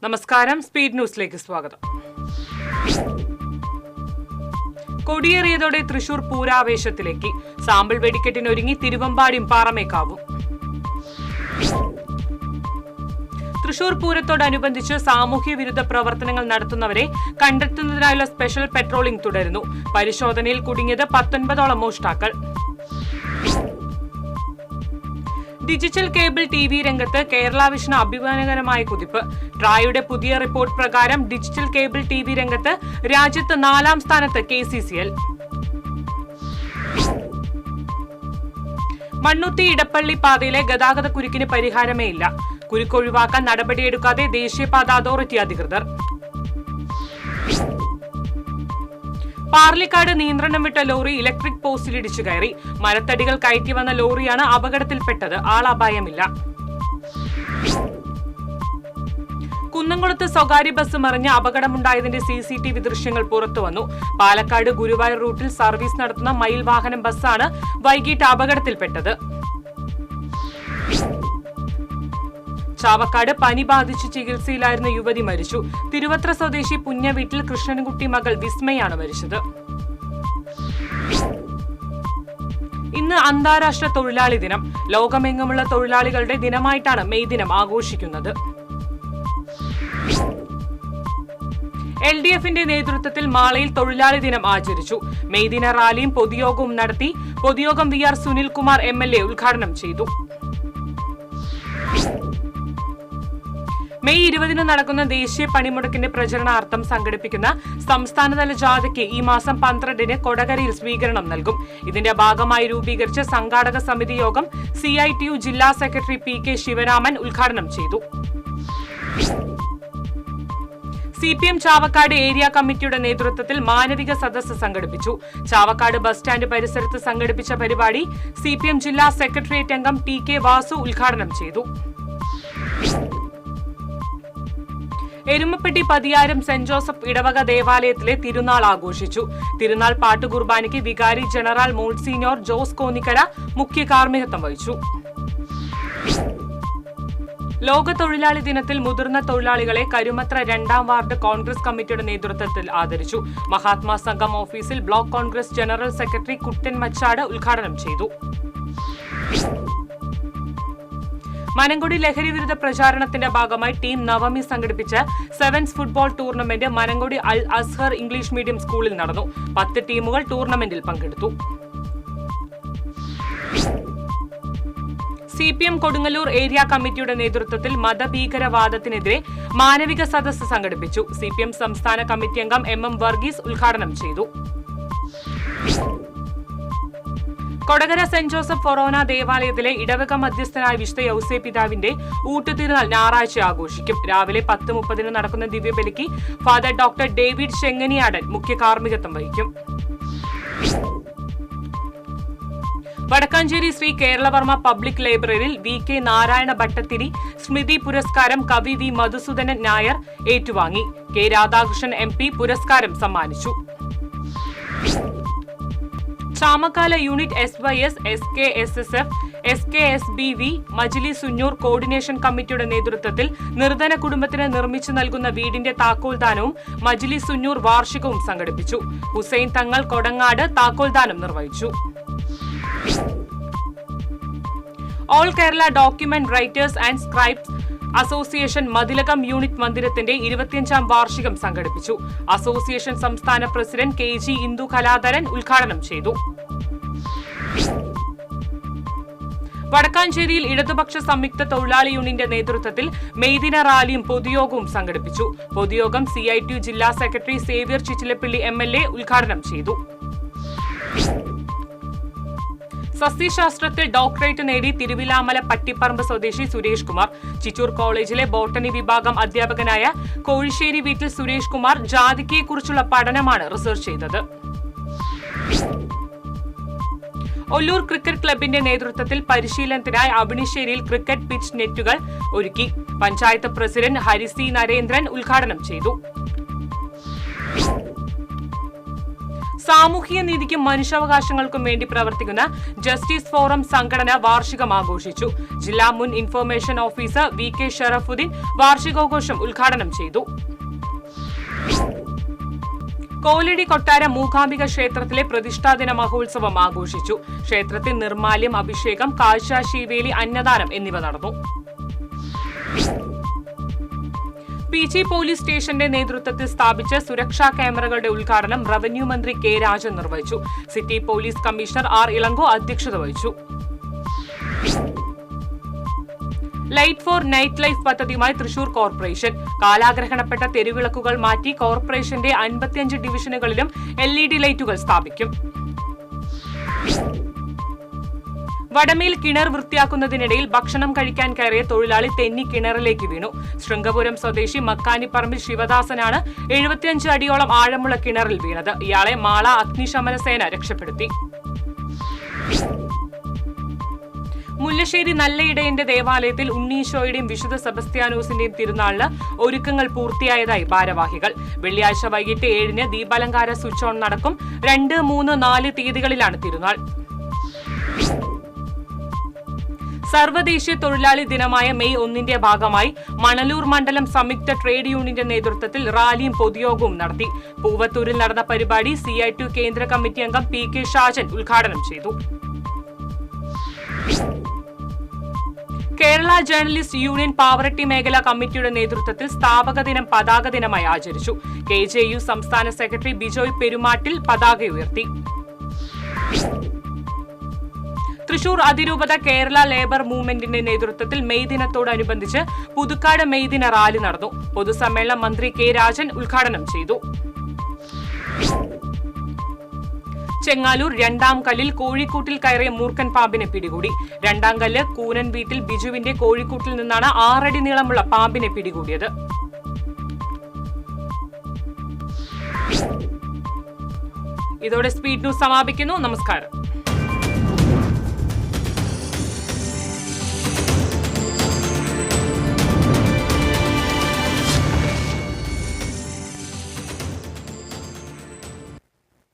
നമസ്കാരം, സ്പീഡ് ന്യൂസിലേക്ക് സ്വാഗതം. കൊടിയേറിയതോടെ തൃശൂർ പൂരാവേശത്തിലേക്ക്. സാമ്പിൾ വെടിക്കെട്ടിനൊരുങ്ങി തിരുവമ്പാടിയും പാറമേക്കാവും. തൃശൂർ പൂരത്തോടനുബന്ധിച്ച് സാമൂഹ്യ വിരുദ്ധ പ്രവർത്തനങ്ങൾ നടത്തുന്നവരെ കണ്ടെത്തുന്നതിനായുള്ള സ്പെഷ്യൽ പെട്രോളിംഗ് തുടരുന്നു. പരിശോധനയിൽ കുടുങ്ങിയത് 19ഓളം മോഷ്ടാക്കൾ. ഡിജിറ്റൽ കേബിൾ TV രംഗത്ത് കേരള വിഷന് അഭിമാനകരമായ കുതിപ്പ്. ട്രായുടെ പുതിയ റിപ്പോർട്ട് പ്രകാരം ഡിജിറ്റൽ കേബിൾ TV രംഗത്ത് രാജ്യത്ത് 4ാം സ്ഥാനത്ത് KCCL. മണ്ണുത്തി ഇടപ്പള്ളി പാതയിലെ ഗതാഗത കുരുക്കിന് പരിഹാരമേ ഇല്ല. കുരുക്കൊഴിവാക്കാൻ നടപടിയെടുക്കാതെ ദേശീയപാത അതോറിറ്റി അധികൃതർ. പാർലിക്കാട് നിയന്ത്രണം വിട്ട ലോറി ഇലക്ട്രിക് പോസ്റ്റിൽ ഇടിച്ചു കയറി. മരത്തടികൾ കയറ്റി വന്ന ലോറിയാണ് അപകടത്തിൽപ്പെട്ടത്. ആളപായമില്ല. കുന്നംകുളത്ത് സ്വകാര്യ ബസ് മറിഞ്ഞ് അപകടമുണ്ടായതിന്റെ CCTV ദൃശ്യങ്ങൾ പുറത്തുവന്നു. പാലക്കാട് ഗുരുവായൂർ റൂട്ടിൽ സർവീസ് നടത്തുന്ന മയിൽ വാഹനം ബസ്സാണ് വൈകിട്ട് അപകടത്തിൽപ്പെട്ടത്. ചാവക്കാട് പനി ബാധിച്ച് ചികിത്സയിലായിരുന്ന യുവതി മരിച്ചു. തിരുവത്ര സ്വദേശി പുഞ്ഞവീട്ടിൽ കൃഷ്ണൻകുട്ടി മകൾ വിസ്മയാണ് മരിച്ചത്. ഇന്ന് അന്താരാഷ്ട്ര തൊഴിലാളി ദിനം. ലോകമെങ്ങുമുള്ള തൊഴിലാളികളുടെ ദിനമായിട്ടാണ് മെയ് ദിനം ആഘോഷിക്കുന്നത്. LDFന്റെ നേതൃത്വത്തിൽ മാളയിൽ തൊഴിലാളി ദിനം ആചരിച്ചു. മെയ് ദിന റാലിയും പൊതുയോഗവും നടത്തി. പൊതുയോഗം VR സുനിൽകുമാർ MLA ഉദ്ഘാടനം ചെയ്തു. മെയ് 20 നടക്കുന്ന ദേശീയ പണിമുടക്കിന്റെ പ്രചരണാർത്ഥം സംഘടിപ്പിക്കുന്ന സംസ്ഥാനതല ജാഥയ്ക്ക് ഈ മാസം 12 കൊടകരയിൽ സ്വീകരണം നൽകും. ഇതിന്റെ ഭാഗമായി രൂപീകരിച്ച സംഘാടക സമിതി യോഗം CITU ജില്ലാ സെക്രട്ടറി PK ശിവരാമൻ ഉദ്ഘാടനം ചെയ്തു. CPM ചാവക്കാട് ഏരിയ കമ്മിറ്റിയുടെ നേതൃത്വത്തിൽ മാനവിക സദസ്സ് സംഘടിപ്പിച്ചു. ചാവക്കാട് ബസ് സ്റ്റാൻഡ് പരിസരത്ത് സംഘടിപ്പിച്ച പരിപാടി CPM ജില്ലാ സെക്രട്ടേറിയറ്റ് അംഗം TK വാസു ഉദ്ഘാടനം ചെയ്തു. എരുമപ്പെട്ടി പതിയാരം സെന്റ് ജോസഫ് ഇടവക ദേവാലയത്തിലെ തിരുനാൾ ആഘോഷിച്ചു. തിരുനാൾ പാട്ടുകുർബാനയ്ക്ക് വികാരി ജനറൽ മോൺസിഞ്ഞോർ ജോസ് കോന്നിക്കര മുഖ്യ കാർമ്മികത്വം വഹിച്ചു. ലോക തൊഴിലാളി ദിനത്തിൽ മുതിർന്ന തൊഴിലാളികളെ കരുമത്ര 2ാം വാർഡ് കോൺഗ്രസ് കമ്മിറ്റിയുടെ നേതൃത്വത്തിൽ ആദരിച്ചു. മഹാത്മാ സംഘം ഓഫീസിൽ ബ്ലോക്ക് കോൺഗ്രസ് ജനറൽ സെക്രട്ടറി കുട്ടൻ മച്ചാട് ഉദ്ഘാടനം ചെയ്തു. മനങ്കൊടി ലഹരി വിരുദ്ധ പ്രചാരണത്തിന്റെ ഭാഗമായി ടീം നവമി സംഘടിപ്പിച്ച സെവൻസ് ഫുട്ബോൾ ടൂർണമെന്റ് മനങ്കൊടി അൽ അസ്ഹർ ഇംഗ്ലീഷ് മീഡിയം സ്കൂളിൽ നടന്നു. 10 ടീമുകൾ ടൂർണമെന്റിൽ പങ്കെടുത്തു. CPM കൊടുങ്ങല്ലൂർ ഏരിയ കമ്മിറ്റിയുടെ നേതൃത്വത്തിൽ മതഭീകരവാദത്തിനെതിരെ മാനവിക സദസ്സ് സംഘടിപ്പിച്ചു. CPM സംസ്ഥാന കമ്മിറ്റി അംഗം MM വർഗീസ് ഉദ്ഘാടനം ചെയ്തു. കൊടകര സെന്റ് ജോസഫ് ഫൊറോന ദേവാലയത്തിലെ ഇടവക മധ്യസ്ഥനായ വിശുദ്ധ യൗസേ പിതാവിന്റെ ഊട്ടുതിരുനാൾ ഞായറാഴ്ച ആഘോഷിക്കും. രാവിലെ 10:30 നടക്കുന്ന ദിവ്യബലിക്ക് ഫാദർ ഡോക്ടർ ഡേവിഡ് ചെങ്ങനിയാടൻ മുഖ്യ കാർമ്മികത്വം വഹിക്കും. വടക്കാഞ്ചേരി ശ്രീ കേരളവർമ്മ പബ്ലിക് ലൈബ്രറിയിൽ VK നാരായണ ഭട്ടത്തിരി സ്മൃതി പുരസ്കാരം കവി V മധുസൂദനൻ നായർ ഏറ്റുവാങ്ങി. K രാധാകൃഷ്ണൻ MP പുരസ്കാരം സമ്മാനിച്ചു. Chamakkala unit SYS SKSSF SKSBV Majlisunnoor coordination കമ്മിറ്റിയുടെ നേതൃത്വത്തിൽ നിർധന കുടുംബത്തിന് നിർമ്മിച്ചു നൽകുന്ന വീടിന്റെ താക്കോൽദാനവും മജ്ലി സുന്നൂർ വാർഷികവും സംഘടിപ്പിച്ചു. ഹുസൈൻ തങ്ങൾ കൊടങ്ങാട് താക്കോൽദാനം നിർവഹിച്ചു. All Kerala document writers and scribes association Mathilakam unit മന്ദിരത്തിന്റെ 25ാം വാർഷികം സംഘടിപ്പിച്ചു. അസോസിയേഷൻ സംസ്ഥാന പ്രസിഡന്റ് KG ഇന്ദു കലാധരൻ ഉദ്ഘാടനം ചെയ്തു. വടക്കാഞ്ചേരിയിൽ ഇടതുപക്ഷ സംയുക്ത തൊഴിലാളി യൂണിയന്റെ നേതൃത്വത്തിൽ മെയ് ദിന റാലിയും പൊതുയോഗവും സംഘടിപ്പിച്ചു. പൊതുയോഗം CITU ജില്ലാ സെക്രട്ടറി സേവ്യർ ചിറ്റിലപ്പള്ളി MLA ഉദ്ഘാടനം ചെയ്തു. സസ്യശാസ്ത്രത്തിൽ ഡോക്ടറേറ്റ് നേടി തിരുവിലാമല പട്ടിപ്പറമ്പ് സ്വദേശി സുരേഷ് കുമാർ. ചിറ്റൂർ കോളേജിലെ ബോട്ടണി വിഭാഗം അധ്യാപകനായ കോഴിശ്ശേരി വീട്ടിൽ സുരേഷ് കുമാർ ജാതിക്കയെക്കുറിച്ചുള്ള പഠനമാണ് റിസർച്ച് ചെയ്തത്. ഒല്ലൂർ ക്രിക്കറ്റ് ക്ലബിന്റെ നേതൃത്വത്തിൽ പരിശീലനത്തിനായി അവിണിശ്ശേരിയിൽ ക്രിക്കറ്റ് പിച്ച് നെറ്റുകൾ ഒരുക്കി. പഞ്ചായത്ത് പ്രസിഡന്റ് ഹരിസി നരേന്ദ്രൻ ഉദ്ഘാടനം ചെയ്തു. സാമൂഹിക നീതിക്കും മനുഷ്യാവകാശങ്ങൾക്കും വേണ്ടി പ്രവർത്തിക്കുന്ന ജസ്റ്റിസ് ഫോറം സംഘടന വാർഷികം ആഘോഷിച്ചു. ജില്ലാ മുൻ ഇൻഫർമേഷൻ ഓഫീസർ VK ഷറഫുദ്ദീൻ വാർഷികാഘോഷം ഉദ്ഘാടനം ചെയ്തു. കോലടി കൊട്ടാരം മൂകാംബിക ക്ഷേത്രത്തിലെ പ്രതിഷ്ഠാദിന മഹോത്സവം ആഘോഷിച്ചു. ക്ഷേത്രത്തിൽ നിർമ്മാല്യം, അഭിഷേകം, കാഴ്ച, ശീവേലി, അന്നദാനം എന്നിവ നടന്നു. PG പോലീസ് സ്റ്റേഷന്റെ നേതൃത്വത്തിൽ സ്ഥാപിച്ച സുരക്ഷാ ക്യാമറകളുടെ ഉദ്ഘാടനം റവന്യൂ മന്ത്രി K രാജൻ നിർവഹിച്ചു. City police commissioner R Ilango അധ്യക്ഷത വഹിച്ചു. ലൈറ്റ് ഫോർ നൈറ്റ് ലൈഫ് പദ്ധതിയുമായി തൃശൂർ കോർപ്പറേഷൻ. കാലാഗ്രഹണപ്പെട്ട തെരുവിളക്കുകൾ മാറ്റി കോർപ്പറേഷന്റെ 55 ഡിവിഷനുകളിലും LED ലൈറ്റുകൾ സ്ഥാപിക്കും. വടമേൽ കിണർ വൃത്തിയാക്കുന്നതിനിടയിൽ ഭക്ഷണം കഴിക്കാൻ കയറിയ തൊഴിലാളി തെന്നി കിണറിലേക്ക് വീണു. ശൃംഗപുരം സ്വദേശി മക്കാനിപ്പറമ്പിൽ ശിവദാസനാണ് 75 അടിയോളം ആഴമുള്ള കിണറിൽ വീണത്. ഇയാളെ മാള അഗ്നിശമന സേന രക്ഷപ്പെടുത്തി. മുല്ലശ്ശേരി നല്ലയിടയന്റെ ദേവാലയത്തിൽ ഉണ്ണീശോയുടെയും വിശുദ്ധ സെബസ്ത്യാനോസിന്റെയും തിരുനാളിന് ഒരുക്കങ്ങൾ പൂർത്തിയായതായി ഭാരവാഹികൾ. വെള്ളിയാഴ്ച വൈകിട്ട് 7-ന് ദീപാലങ്കാര സ്വിച്ച് ഓൺ നടക്കും. 2, 3, 4 തീയതികളിലാണ് തിരുനാൾ. സർവ്വദേശീയ തൊഴിലാളി ദിനമായ മെയ് 1-ന്റെ ഭാഗമായി മണലൂർ മണ്ഡലം സംയുക്ത ട്രേഡ് യൂണിയന്റെ നേതൃത്വത്തിൽ റാലിയും പൊതുയോഗവും നടത്തി. പൂവത്തൂരിൽ നടന്ന പരിപാടി CI2 കേന്ദ്ര കമ്മിറ്റി അംഗം PK ഷാജൻ ഉദ്ഘാടനം ചെയ്തു. കേരള ജേർണലിസ്റ്റ് യൂണിയൻ പാവറട്ടി മേഖലാ കമ്മിറ്റിയുടെ നേതൃത്വത്തിൽ സ്ഥാപക ദിനം പതാക ദിനമായി ആചരിച്ചു. KJU സംസ്ഥാന സെക്രട്ടറി ബിജോയ് പെരുമാട്ടിൽ പതാക ഉയർത്തി. തൃശൂർ അതിരൂപത കേരള ലേബർ മൂവ്മെന്റിന്റെ നേതൃത്വത്തിൽ മെയ് ദിനത്തോടനുബന്ധിച്ച് പുതുക്കാട് മെയ് ദിന റാലി നടന്നു. പൊതുസമ്മേളനം മന്ത്രി K രാജൻ ഉദ്ഘാടനം ചെയ്തു. ചെങ്ങാലൂർ 2-ാം കല്ലിൽ കോഴിക്കൂട്ടിൽ കയറിയ മൂർഖൻ പാമ്പിനെ പിടികൂടി. 2-ാം കല്ല് കൂനൻ വീട്ടിൽ ബിജുവിന്റെ കോഴിക്കൂട്ടിൽ നിന്നാണ് 6 അടി നീളമുള്ള പാമ്പിനെ പിടികൂടിയത്. ഇതോടെ സ്പീഡ് ന്യൂസ് സമാപിക്കുന്നു. നമസ്കാരം.